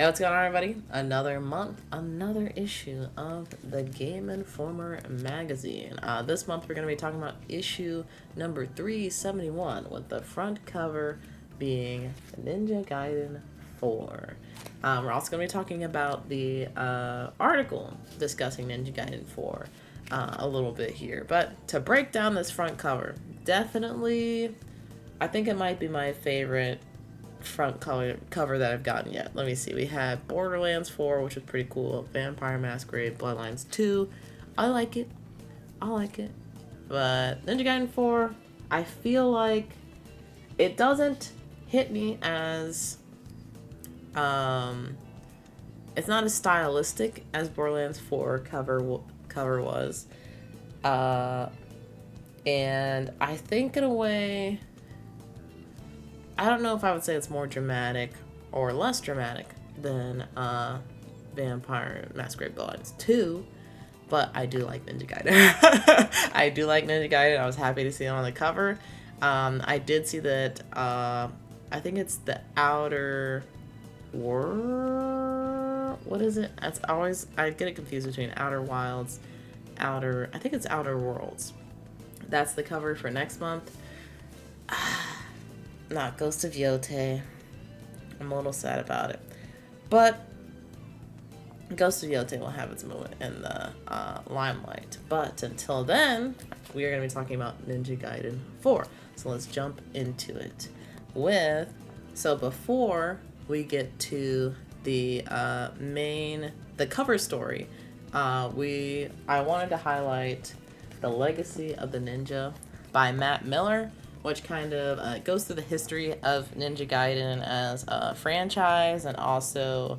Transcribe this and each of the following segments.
Hey, what's going on, everybody? Another month, another issue of the Game Informer magazine. This month, we're going to be talking about issue number 371, with the front cover being Ninja Gaiden 4. We're also going to be talking about the article discussing Ninja Gaiden 4 a little bit here. But to break down this front cover, definitely, I think it might be my favorite front cover that I've gotten yet. Let me see. We have Borderlands 4, which is pretty cool. Vampire Masquerade Bloodlines 2. I like it. But Ninja Gaiden 4, I feel like it doesn't hit me as it's not as stylistic as Borderlands 4 cover was. And I think in a way, I don't know if I would say it's more dramatic or less dramatic than Vampire Masquerade Bloodlines 2, but I do like Ninja Gaiden. I do like Ninja Gaiden. I was happy to see it on the cover. I did see that, I think it's the Outer World. What is it? I get it confused between Outer Wilds, I think it's Outer Worlds. That's the cover for next month. Not Ghost of Yote. I'm a little sad about it. But Ghost of Yote will have its moment in the limelight. But until then, we are going to be talking about Ninja Gaiden 4. So let's jump into it. So before we get to the cover story, I wanted to highlight The Legacy of the Ninja by Matt Miller, which kind of goes through the history of Ninja Gaiden as a franchise, and also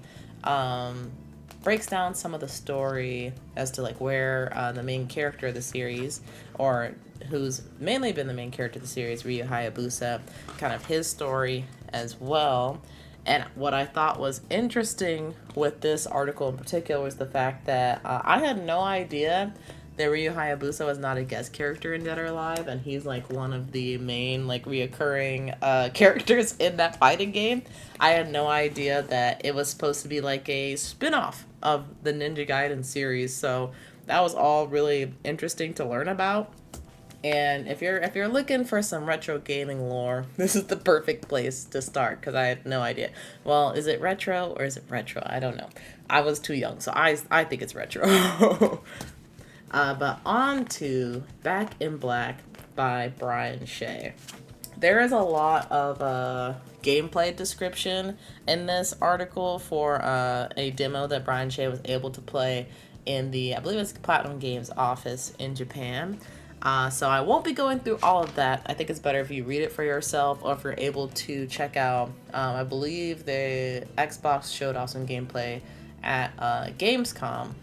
breaks down some of the story as to like where the main character of the series, or who's mainly been the main character of the series, Ryu Hayabusa, kind of his story as well. And what I thought was interesting with this article in particular was the fact that I had no idea that Ryu Hayabusa was not a guest character in Dead or Alive, and he's like one of the main like reoccurring characters in that fighting game. I had no idea that it was supposed to be like a spin-off of the Ninja Gaiden series, so that was all really interesting to learn about. And if you're looking for some retro gaming lore, this is the perfect place to start, because I had no idea. Well, is it retro or is it retro? I don't know. I was too young, so I think it's retro. But on to Back in Black by Brian Shea. There is a lot of gameplay description in this article for a demo that Brian Shea was able to play in I believe it's Platinum Games office in Japan. So I won't be going through all of that. I think it's better if you read it for yourself, or if you're able to check out, I believe the Xbox showed off some gameplay at Gamescom,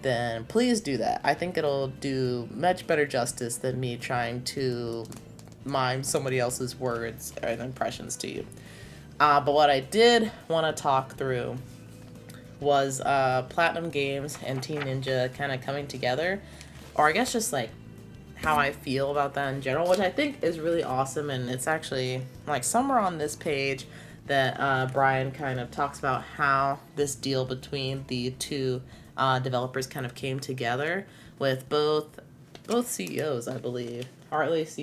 then please do that. I think it'll do much better justice than me trying to mime somebody else's words and impressions to you. But what I did want to talk through was Platinum Games and Team Ninja kind of coming together, or I guess just like how I feel about that in general, which I think is really awesome. And it's actually like somewhere on this page that Brian kind of talks about how this deal between the two developers kind of came together, with both CEOs, I believe, or at least,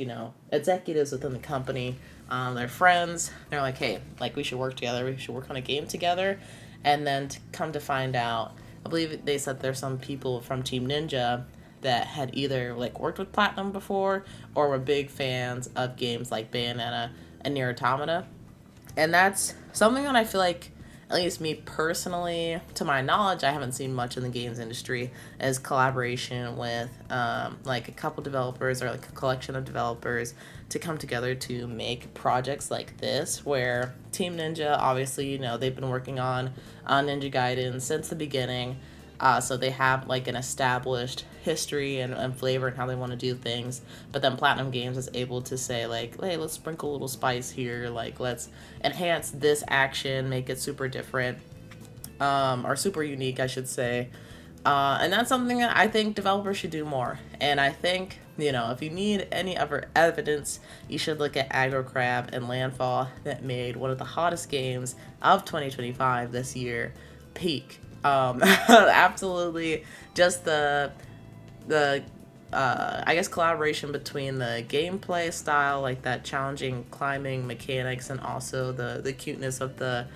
executives within the company. They're friends. They're like, hey, like, we should work together. We should work on a game together. And then to come to find out, I believe they said there's some people from Team Ninja that had either like worked with Platinum before, or were big fans of games like Bayonetta and Nier Automata. And that's something that I feel like, at least me personally, to my knowledge, I haven't seen much in the games industry, as collaboration with like a couple developers, or like a collection of developers, to come together to make projects like this, where Team Ninja, obviously, they've been working on Ninja Gaiden since the beginning. So they have like an established history and flavor and how they want to do things. But then Platinum Games is able to say like, hey, let's sprinkle a little spice here. Like, let's enhance this action, make it super different, or super unique, I should say. And that's something that I think developers should do more. And I think, you know, if you need any other evidence, you should look at Aggro Crab and Landfall that made one of the hottest games of 2025 this year, peak. Absolutely, just the I guess collaboration between the gameplay style, like that challenging climbing mechanics, and also the cuteness of the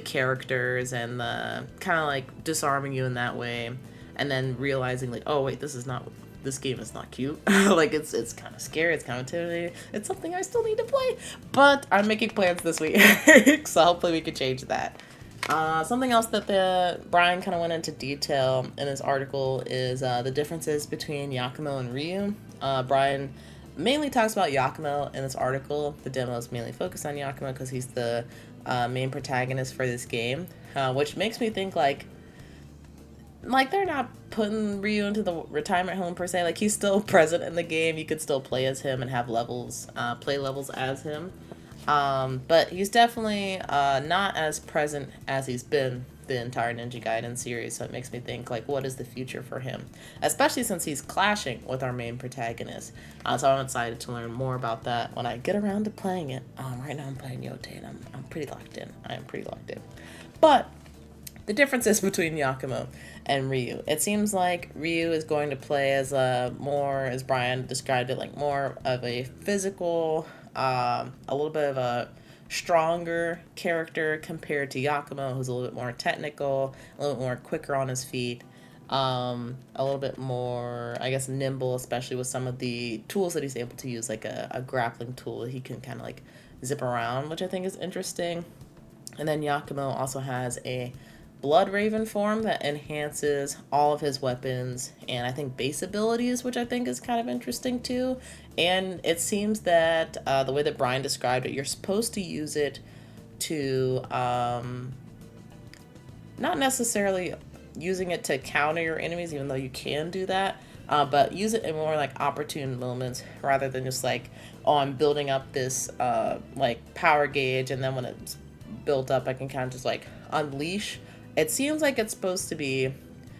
characters, and the kind of like disarming you in that way, and then realizing like, oh wait, this game is not cute. Like it's kind of scary, it's kind of intimidating. It's something I still need to play, but I'm making plans this week, so hopefully we can change that. Something else that Brian kind of went into detail in his article is the differences between Yakumo and Ryu. Brian mainly talks about Yakumo in this article. The demo is mainly focused on Yakumo because he's the main protagonist for this game, which makes me think like they're not putting Ryu into the retirement home per se. Like, he's still present in the game. You could still play as him and have levels, play levels as him. But he's definitely not as present as he's been the entire Ninja Gaiden series, so it makes me think, like, what is the future for him? Especially since he's clashing with our main protagonist. So I'm excited to learn more about that when I get around to playing it. Right now I'm playing Yote, and I'm pretty locked in. I am pretty locked in. But the differences between Yakumo and Ryu. It seems like Ryu is going to play as more, as Brian described it, like more of a physical, a little bit of a stronger character compared to Yakumo, who's a little bit more technical, a little bit more quicker on his feet, a little bit more, I guess, nimble, especially with some of the tools that he's able to use, like a grappling tool that he can kind of like zip around, which I think is interesting. And then Yakumo also has a Blood Raven form that enhances all of his weapons and I think base abilities, which I think is kind of interesting too. And it seems that the way that Brian described it, you're supposed to use it to not necessarily using it to counter your enemies, even though you can do that, but use it in more like opportune moments rather than just like, oh, I'm building up this like power gauge, and then when it's built up I can kind of just like unleash. It seems like it's supposed to be,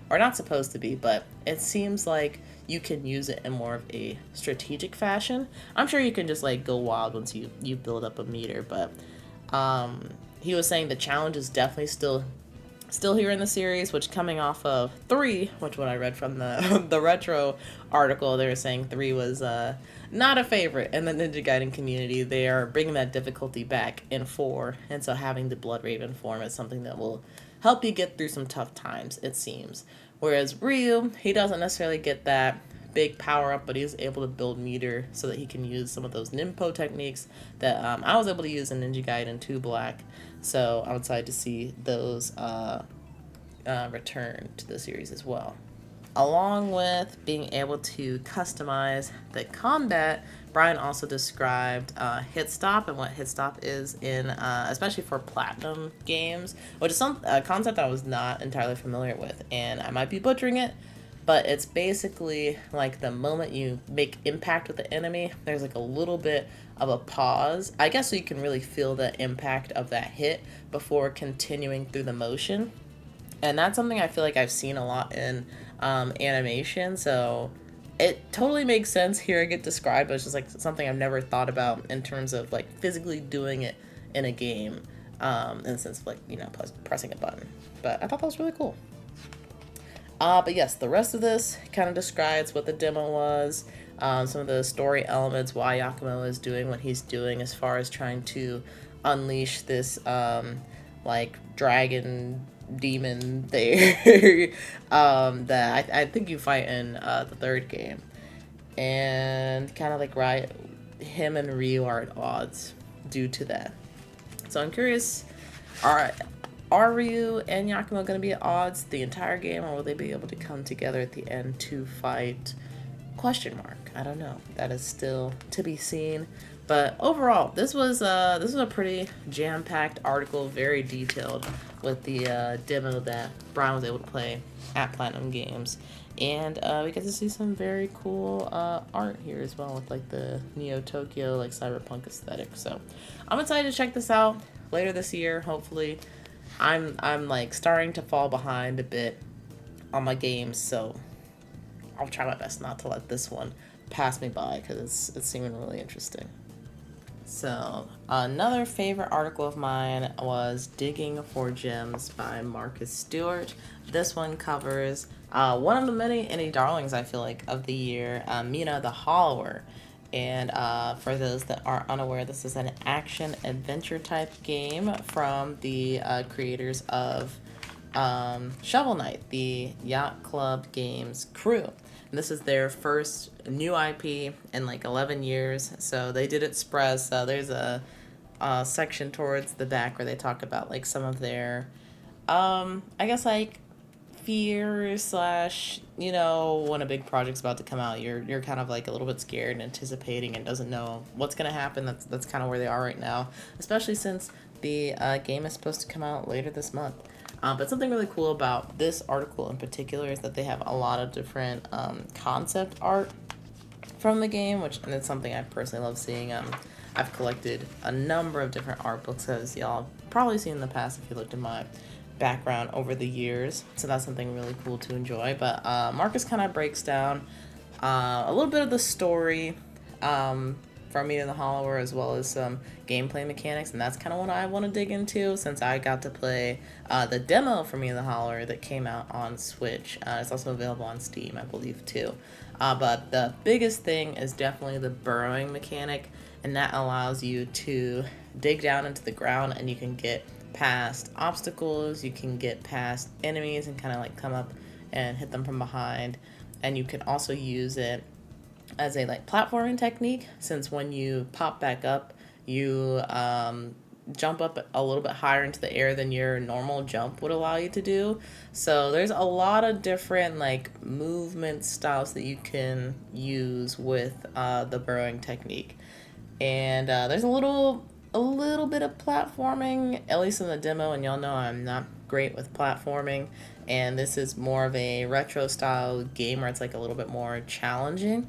or not supposed to be, but it seems like you can use it in more of a strategic fashion. I'm sure you can just like go wild once you build up a meter, but he was saying the challenge is definitely still here in the series, which coming off of 3, which what I read from the retro article, they were saying 3 was not a favorite in the Ninja Gaiden community. They are bringing that difficulty back in 4, and so having the Blood Raven form is something that will help you get through some tough times, it seems. Whereas Ryu, he doesn't necessarily get that big power up, but he's able to build meter so that he can use some of those Ninpo techniques that I was able to use in Ninja Gaiden 2 Black. So I'm excited to see those return to the series as well. Along with being able to customize the combat, Brian also described hit stop and what hit stop is in, especially for platinum games, which is some concept I was not entirely familiar with, and I might be butchering it, but it's basically like the moment you make impact with the enemy, there's like a little bit of a pause, I guess, so you can really feel the impact of that hit before continuing through the motion. And that's something I feel like I've seen a lot in animation, so it totally makes sense hearing it described, but it's just like something I've never thought about in terms of like physically doing it in a game, in the sense of like, you know, pressing a button. But I thought that was really cool. But yes, the rest of this kind of describes what the demo was, some of the story elements, why Yakumo is doing what he's doing as far as trying to unleash this like dragon demon thing that I think you fight in the 3rd game, and kind of like him and Ryu are at odds due to that. So I'm curious, are Ryu and Yakumo going to be at odds the entire game, or will they be able to come together at the end to fight? Question mark. I don't know. That is still to be seen. But overall, this was a pretty jam-packed article, very detailed, with the demo that Brian was able to play at Platinum Games. And we get to see some very cool art here as well, with like the Neo Tokyo, like cyberpunk aesthetic. So I'm excited to check this out later this year, hopefully. I'm like starting to fall behind a bit on my games, so I'll try my best not to let this one pass me by because it's seeming really interesting. So another favorite article of mine was Digging for Gems by Marcus Stewart. This one covers one of the many indie darlings, I feel like, of the year, Mina the Hollower. And for those that are unaware, this is an action adventure type game from the creators of Shovel Knight, the Yacht Club Games crew. And this is their first new IP in like 11 years. So they did it spread. So there's a section towards the back where they talk about like some of their, I guess like fears slash, you know, when a big project's about to come out, you're kind of like a little bit scared and anticipating and doesn't know what's gonna happen. That's kind of where they are right now, especially since the game is supposed to come out later this month. But something really cool about this article in particular is that they have a lot of different concept art from the game, and it's something I personally love seeing. I've collected a number of different art books, as y'all probably seen in the past if you looked at my background over the years. So that's something really cool to enjoy. But Marcus kind of breaks down a little bit of the story from Mina the Hollower, as well as some gameplay mechanics, and that's kind of what I want to dig into since I got to play the demo for Mina the Hollower that came out on Switch. It's also available on Steam, I believe, too. But the biggest thing is definitely the burrowing mechanic, and that allows you to dig down into the ground and you can get past obstacles, you can get past enemies and kind of like come up and hit them from behind, and you can also use it as a like platforming technique, since when you pop back up, you jump up a little bit higher into the air than your normal jump would allow you to do. So there's a lot of different like movement styles that you can use with the burrowing technique, and there's a little bit of platforming, at least in the demo, and y'all know I'm not great with platforming, and this is more of a retro style game where it's like a little bit more challenging.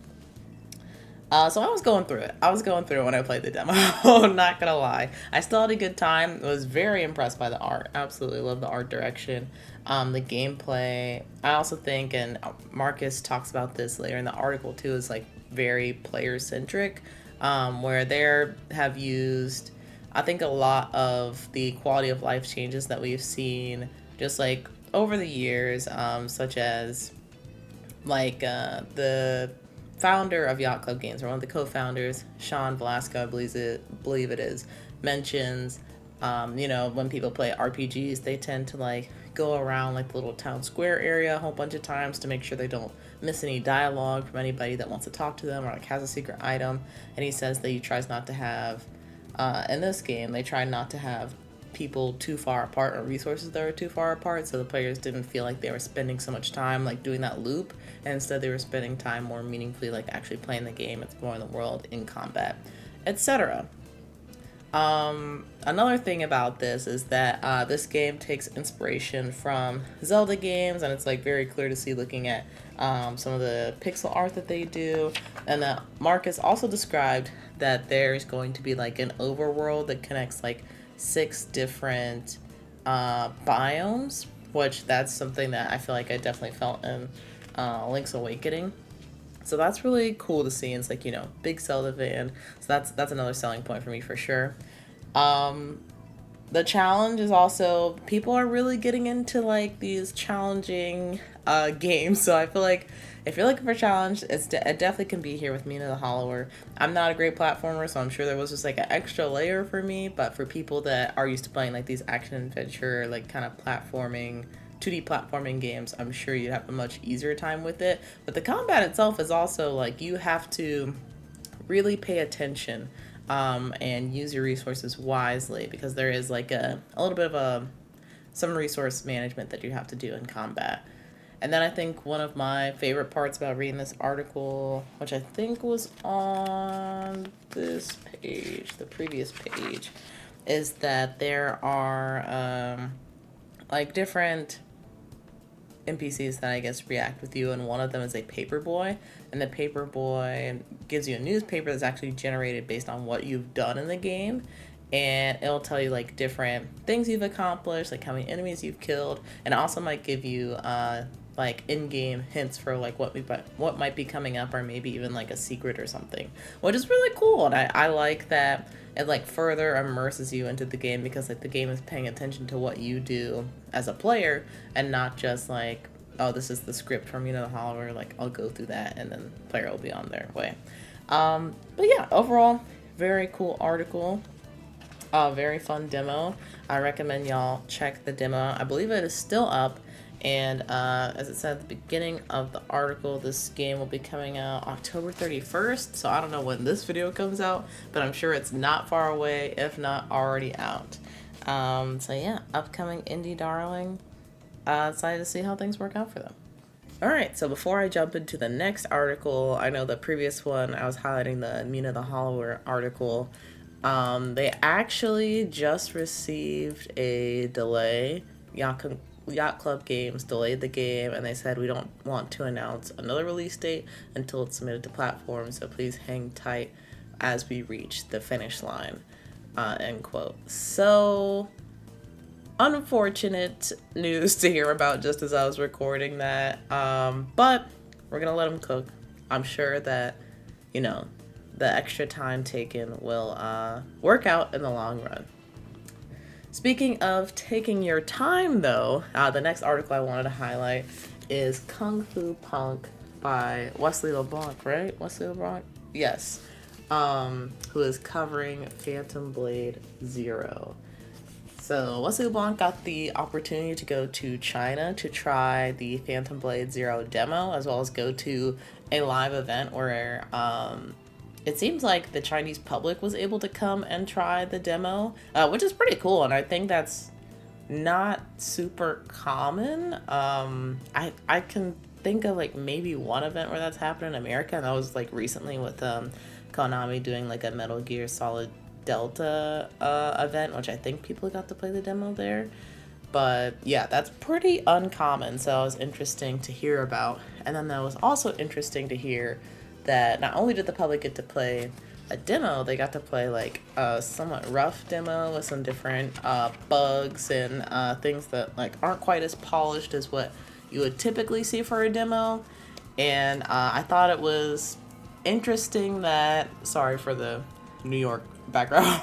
So I was going through it when I played the demo. Not gonna lie. I still had a good time. I was very impressed by the art. Absolutely love the art direction. The gameplay. I also think, and Marcus talks about this later in the article too, is like very player centric, where they have used, I think, a lot of the quality of life changes that we've seen just like over the years, such as like the founder of Yacht Club Games, or one of the co-founders, Sean Velasco, I believe it is, mentions, you know, when people play RPGs, they tend to like go around like the little town square area a whole bunch of times to make sure they don't miss any dialogue from anybody that wants to talk to them or like has a secret item. And he says that he tries not to have, in this game, they try not to have people too far apart or resources that are too far apart, so the players didn't feel like they were spending so much time like doing that loop, and instead they were spending time more meaningfully like actually playing the game, exploring the world in combat, etc. Another thing about this is that this game takes inspiration from Zelda games, and it's like very clear to see looking at some of the pixel art that they do. And Marcus also described that there's going to be like an overworld that connects like 6 different biomes, which that's something that I feel like I definitely felt in Link's Awakening. So that's really cool to see. It's like, you know, big Zelda fan. So that's another selling point for me for sure. The challenge is also, people are really getting into like these challenging games. So I feel like if you're looking for a challenge, it definitely can be here with Mina the Hollower. I'm not a great platformer, so I'm sure there was just like an extra layer for me. But for people that are used to playing like these action adventure, like kind of platforming, 2D platforming games, I'm sure you'd have a much easier time with it. But the combat itself is also like, you have to really pay attention and use your resources wisely, because there is like a little bit of some resource management that you have to do in combat. And then I think one of my favorite parts about reading this article, which I think was on this page, the previous page, is that there are like different NPCs that I guess react with you, and one of them is a paperboy, and the paperboy gives you a newspaper that's actually generated based on what you've done in the game, and it'll tell you like different things you've accomplished, like how many enemies you've killed, and it also might give you like in-game hints for like what might be coming up, or maybe even like a secret or something, which is really cool. And I like that it like further immerses you into the game, because like the game is paying attention to what you do as a player, and not just like, oh, this is the script from the Hollower, like I'll go through that and then player will be on their way. But yeah, overall, very cool article. Very fun demo. I recommend y'all check the demo. I believe it is still up. And as it said at the beginning of the article, this game will be coming out October 31st. So I don't know when this video comes out, but I'm sure it's not far away, if not already out. So yeah, upcoming indie darling. Excited to see how things work out for them. Alright, so before I jump into the next article, I know the previous one I was highlighting the Mina the Hollower article. They actually just received a delay. Yacht Club Games delayed the game, and they said we don't want to announce another release date until it's submitted to platforms, so please hang tight as we reach the finish line, end quote. So unfortunate news to hear about just as I was recording that, but we're gonna let them cook. I'm sure that, you know, the extra time taken will work out in the long run. Speaking of taking your time, though, the next article I wanted to highlight is Kung Fu Punk by Wesley LeBlanc, right? Wesley LeBlanc? Yes. Who is covering Phantom Blade Zero. So Wesley LeBlanc got the opportunity to go to China to try the Phantom Blade Zero demo, as well as go to a live event where it seems like the Chinese public was able to come and try the demo, which is pretty cool, and I think that's not super common. I can think of like maybe one event where that's happened in America, and that was like recently with Konami doing like a Metal Gear Solid Delta event, which I think people got to play the demo there. But yeah, that's pretty uncommon, so it was interesting to hear about. And then that was also interesting to hear that not only did the public get to play a demo, they got to play like a somewhat rough demo with some different bugs and things that like aren't quite as polished as what you would typically see for a demo. And I thought it was interesting that, sorry for the New York background,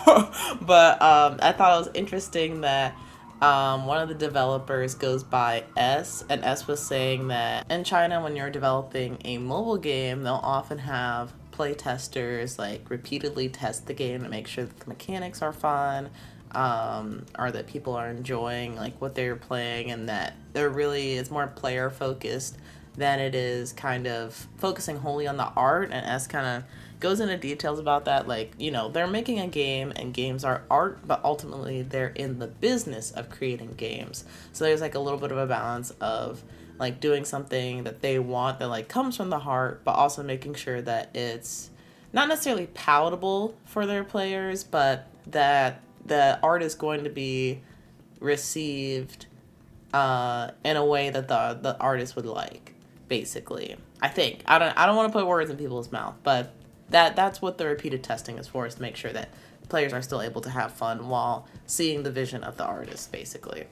but I thought it was interesting that one of the developers goes by S, and S was saying that in China, when you're developing a mobile game, they'll often have play testers like repeatedly test the game to make sure that the mechanics are fun, or that people are enjoying like what they're playing, and that they're really, it's more player focused than it is kind of focusing wholly on the art. And S kind of goes into details about that, like, you know, they're making a game and games are art, but ultimately they're in the business of creating games. So there's like a little bit of a balance of like doing something that they want that like comes from the heart, but also making sure that it's not necessarily palatable for their players, but that the art is going to be received in a way that the artist would like, basically. I think. I don't want to put words in people's mouth, but that's what the repeated testing is for, is to make sure that players are still able to have fun while seeing the vision of the artist, basically.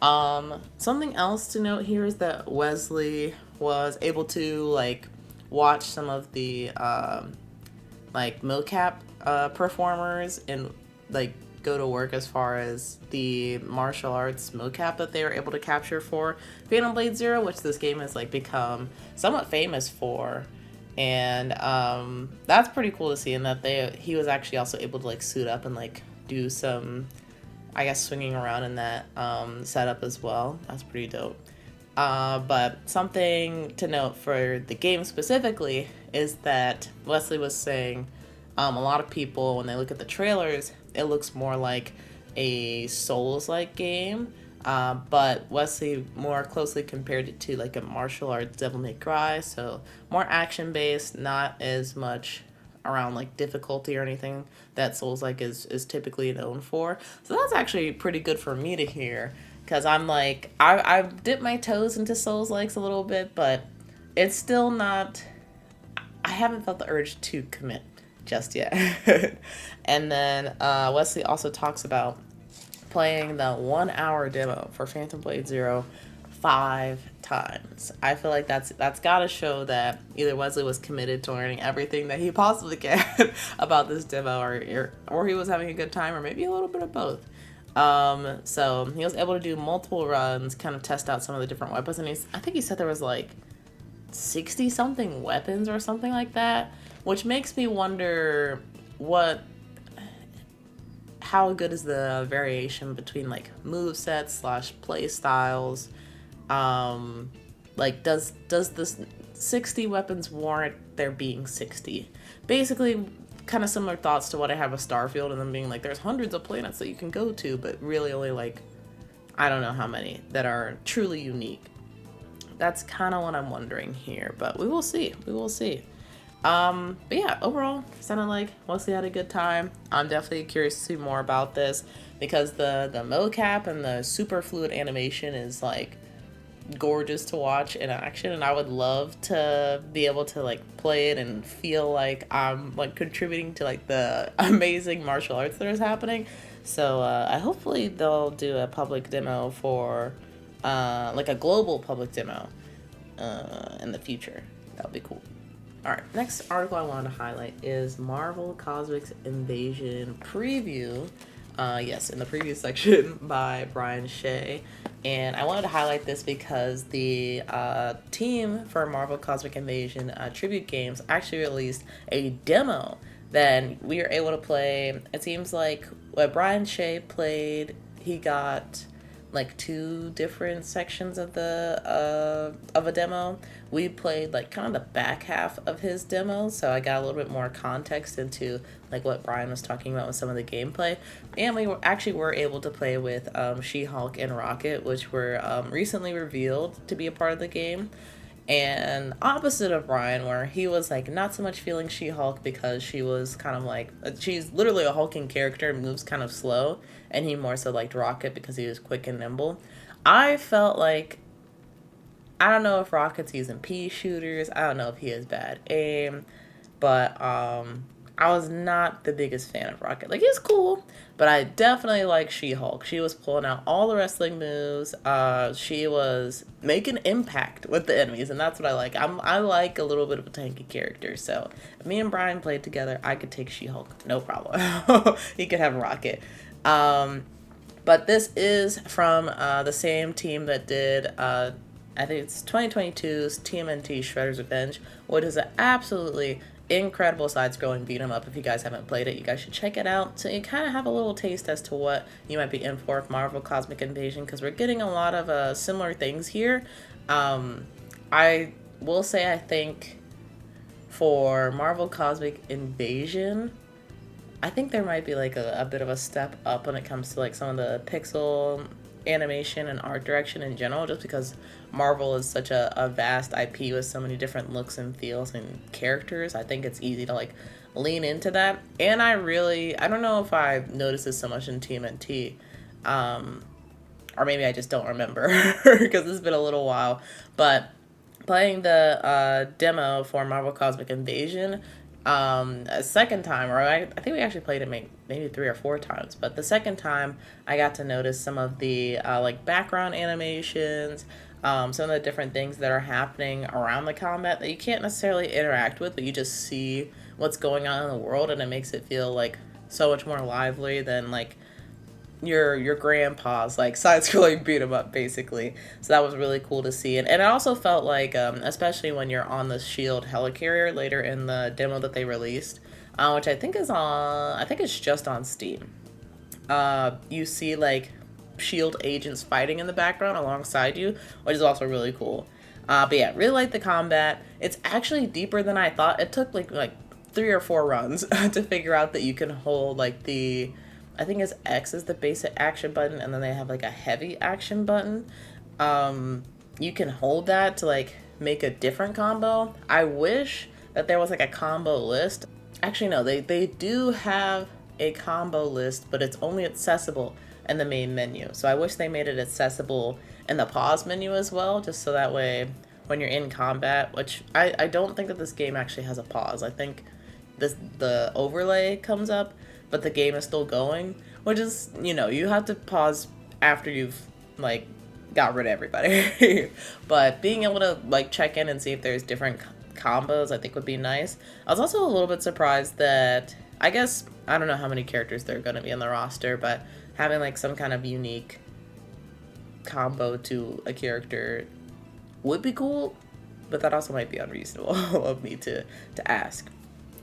Something else to note here is that Wesley was able to like watch some of the like mocap performers and like go to work as far as the martial arts mocap that they were able to capture for Phantom Blade Zero, which this game has like become somewhat famous for. And that's pretty cool to see, and that he was actually also able to like suit up and like do some, I guess, swinging around in that setup as well. That's pretty dope. But something to note for the game specifically is that Wesley was saying a lot of people, when they look at the trailers, it looks more like a Souls-like game. But Wesley more closely compared it to like a martial arts Devil May Cry, so more action-based, not as much around like difficulty or anything that Souls-like is typically known for. So that's actually pretty good for me to hear, because I'm like, I've dipped my toes into Souls-likes a little bit, but it's still not, I haven't felt the urge to commit just yet. And then Wesley also talks about playing the 1 hour demo for Phantom Blade Zero 5 times. I feel like that's got to show that either Wesley was committed to learning everything that he possibly can about this demo, or he was having a good time, or maybe a little bit of both. So he was able to do multiple runs, kind of test out some of the different weapons, and I think he said there was like 60 something weapons or something like that, which makes me wonder how good is the variation between like movesets / play styles. Like does this 60 weapons warrant there being 60? Basically, kind of similar thoughts to what I have with Starfield, and them being like, there's hundreds of planets that you can go to, but really only like, I don't know how many that are truly unique. That's kind of what I'm wondering here, but we will see. We will see. But yeah, overall, sounded like Wesley had a good time. I'm definitely curious to see more about this, because the mocap and the super fluid animation is like gorgeous to watch in action, and I would love to be able to like play it and feel like I'm like contributing to like the amazing martial arts that is happening. So I hopefully they'll do a public demo for like a global public demo in the future. That would be cool. Alright, next article I wanted to highlight is Marvel Cosmic Invasion preview. Yes, in the preview section by Brian Shea. And I wanted to highlight this because the team for Marvel Cosmic Invasion tribute games actually released a demo that we were able to play. It seems like what Brian Shea played, he got like 2 different sections of a demo. We played like kind of the back half of his demo, so I got a little bit more context into like what Brian was talking about with some of the gameplay. And we were able to play with She-Hulk and Rocket, which were recently revealed to be a part of the game. And opposite of Brian, where he was like not so much feeling She-Hulk because she was kind of like, she's literally a hulking character and moves kind of slow, and he more so liked Rocket because he was quick and nimble. I felt like, I don't know if Rocket's using pea shooters, I don't know if he has bad aim, but I was not the biggest fan of Rocket. Like, he's cool, but I definitely like She-Hulk. She was pulling out all the wrestling moves. She was making impact with the enemies, and that's what I like. I like a little bit of a tanky character, so if me and Brian played together, I could take She-Hulk, no problem. He could have Rocket. But this is from the same team that did, I think it's 2022's TMNT Shredder's Revenge, which is an absolutely incredible side-scrolling beat 'em up. If you guys haven't played it, you guys should check it out, so you kind of have a little taste as to what you might be in for with Marvel Cosmic Invasion, because we're getting a lot of similar things here. I will say, I think for Marvel Cosmic Invasion, I think there might be like a bit of a step up when it comes to like some of the pixel animation and art direction in general, just because Marvel is such a vast IP with so many different looks and feels and characters. I think it's easy to like lean into that. And I don't know if I've noticed this so much in TMNT, or maybe I just don't remember because it's been a little while, but playing the demo for Marvel Cosmic Invasion a second time, or I think we actually played it maybe 3 or 4 times, but the second time I got to notice some of the like background animations, some of the different things that are happening around the combat that you can't necessarily interact with, but you just see what's going on in the world, and it makes it feel like so much more lively than like your grandpa's like side-scrolling beat 'em up, basically. So that was really cool to see, and it also felt like especially when you're on the Shield helicarrier later in the demo that they released, which I think it's just on Steam. You see like Shield agents fighting in the background alongside you, which is also really cool. But yeah, really like the combat. It's actually deeper than I thought. It took like 3 or 4 runs to figure out that you can hold like I think it's X is the basic action button, and then they have like a heavy action button. You can hold that to like make a different combo. I wish that there was like a combo list. Actually, no, they do have a combo list, but it's only accessible in the main menu. So I wish they made it accessible in the pause menu as well, just so that way when you're in combat, which I don't think that this game actually has a pause. I think the overlay comes up, but the game is still going, which is, you have to pause after you've like got rid of everybody. But being able to like check in and see if there's different combos, I think would be nice. I was also a little bit surprised that, I guess, I don't know how many characters there are going to be on the roster, but having like some kind of unique combo to a character would be cool, but that also might be unreasonable of me to ask.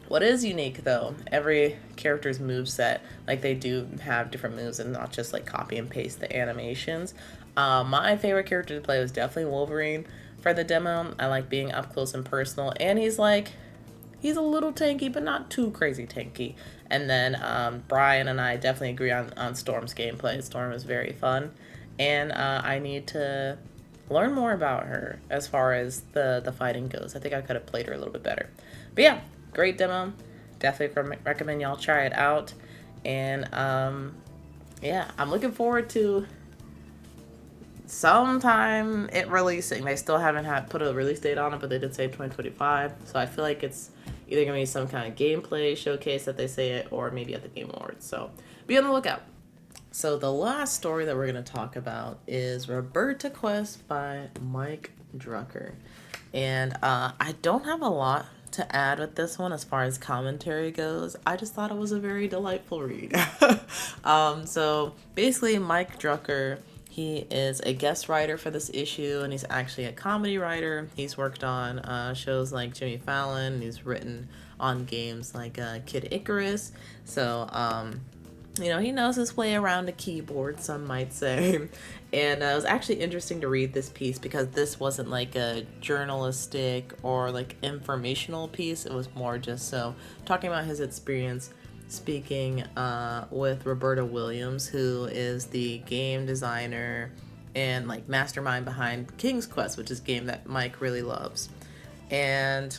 What is unique though, every character's moveset, like they do have different moves and not just like copy and paste the animations. My favorite character to play was definitely Wolverine for the demo. I like being up close and personal, and he's a little tanky, but not too crazy tanky. And then Brian and I definitely agree on Storm's gameplay. Storm is very fun, and I need to learn more about her as far as the fighting goes. I think I could have played her a little bit better. But yeah, great demo. Definitely recommend y'all try it out. And yeah, I'm looking forward to sometime it releasing. They still haven't put a release date on it, but they did say 2025. So I feel like it's either gonna be some kind of gameplay showcase that they say it, or maybe at the Game Awards. So be on the lookout. So the last story that we're gonna talk about is Roberta Quest by Mike Drucker. And I don't have a lot to add with this one as far as commentary goes. I just thought it was a very delightful read. So basically Mike Drucker, he is a guest writer for this issue, and he's actually a comedy writer. He's worked on shows like Jimmy Fallon. He's written on games like Kid Icarus. So you know, he knows his way around a keyboard, some might say. And it was actually interesting to read this piece because this wasn't like a journalistic or like informational piece. It was more just so talking about his experience speaking with Roberta Williams, who is the game designer and like mastermind behind King's Quest, which is a game that Mike really loves. And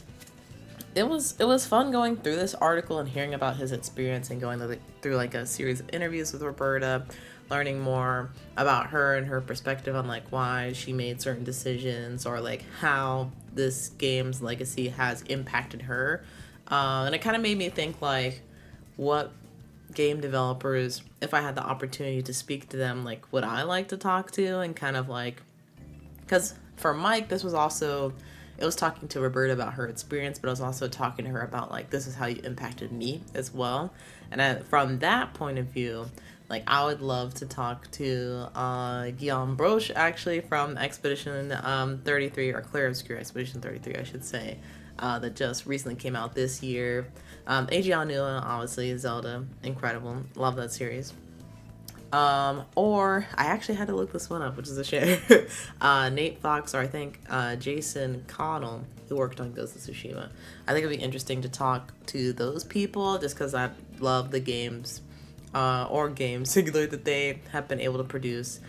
it was fun going through this article and hearing about his experience and going through like a series of interviews with Roberta, learning more about her and her perspective on like why she made certain decisions, or like how this game's legacy has impacted her. And it kind of made me think like, what game developers, if I had the opportunity to speak to them, like would I like to talk to? And kind of like, because for Mike, this was also, it was talking to Roberta about her experience, but I was also talking to her about like, this is how you impacted me as well. And from that point of view, like I would love to talk to Guillaume Broche, actually, from Expedition 33, or Clair Obscur Expedition 33, I should say, that just recently came out this year. Eugénie, obviously, Zelda, incredible, love that series. Or I actually had to look this one up, which is a shame. Nate Fox, or I think Jason Connell, who worked on Ghost of Tsushima. I think it'd be interesting to talk to those people, just because I love the games, or games singular, that they have been able to produce.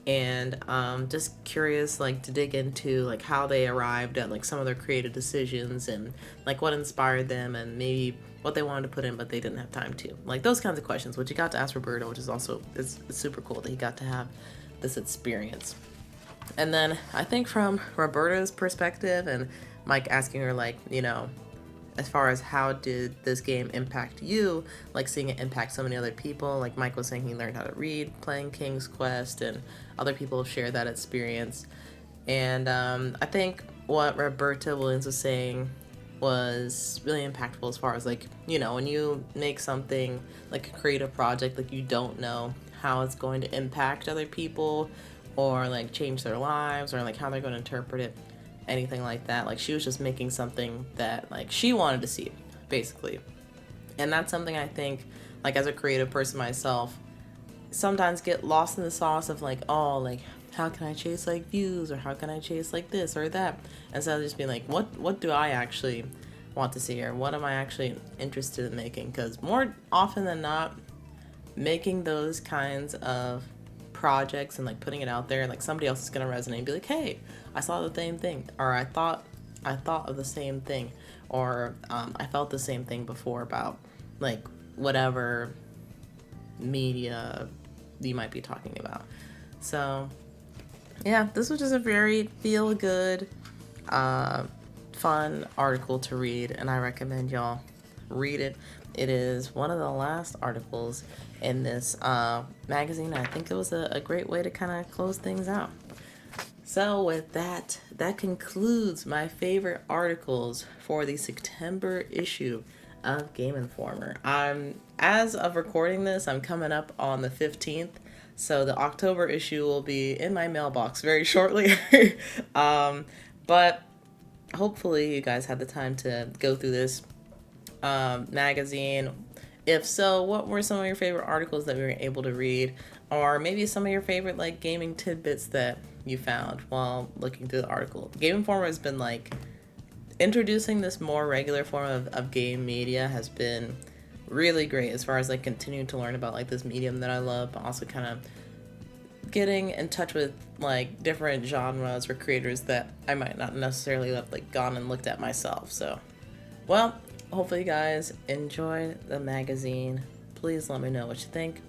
And just curious, like, to dig into like how they arrived at like some of their creative decisions, and like what inspired them, and maybe what they wanted to put in but they didn't have time to, like those kinds of questions, which you got to ask Roberto, which is also it's super cool that he got to have this experience. And then I think from Roberta's perspective, and Mike asking her like, you know, as far as how did this game impact you, like seeing it impact so many other people, like Mike was saying he learned how to read playing King's Quest, and other people have shared that experience. And I think what Roberta Williams was saying was really impactful, as far as like, you know, when you make something like a creative project, like you don't know how it's going to impact other people, or like change their lives, or like how they're going to interpret it, anything like that. Like she was just making something that like she wanted to see, basically. And that's something I think, like as a creative person myself, sometimes get lost in the sauce of like, oh, like how can I chase like views, or how can I chase like this or that, instead of just being like, what do I actually want to see, or what am I actually interested in making? Because more often than not, making those kinds of projects and like putting it out there, and like somebody else is gonna resonate and be like, hey, I saw the same thing, or I thought of the same thing, or I felt the same thing before about like whatever media you might be talking about. So yeah, this was just a very feel good, fun article to read, and I recommend y'all read it. It is one of the last articles in this magazine. I think it was a great way to kind of close things out. So with that, that concludes my favorite articles for the September issue of Game Informer. As of recording this, I'm coming up on the 15th, so the October issue will be in my mailbox very shortly. But hopefully you guys had the time to go through this magazine. If so, what were some of your favorite articles that we were able to read? Or maybe some of your favorite like gaming tidbits that you found while looking through the article. Game Informer has been like introducing this more regular form of game media has been really great as far as like continuing to learn about like this medium that I love, but also kind of getting in touch with like different genres or creators that I might not necessarily have like gone and looked at myself. So, well, hopefully you guys enjoyed the magazine. Please let me know what you think.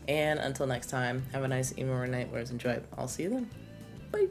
And until next time, have a nice evening or night. Whereas enjoy. I'll see you then. Bye.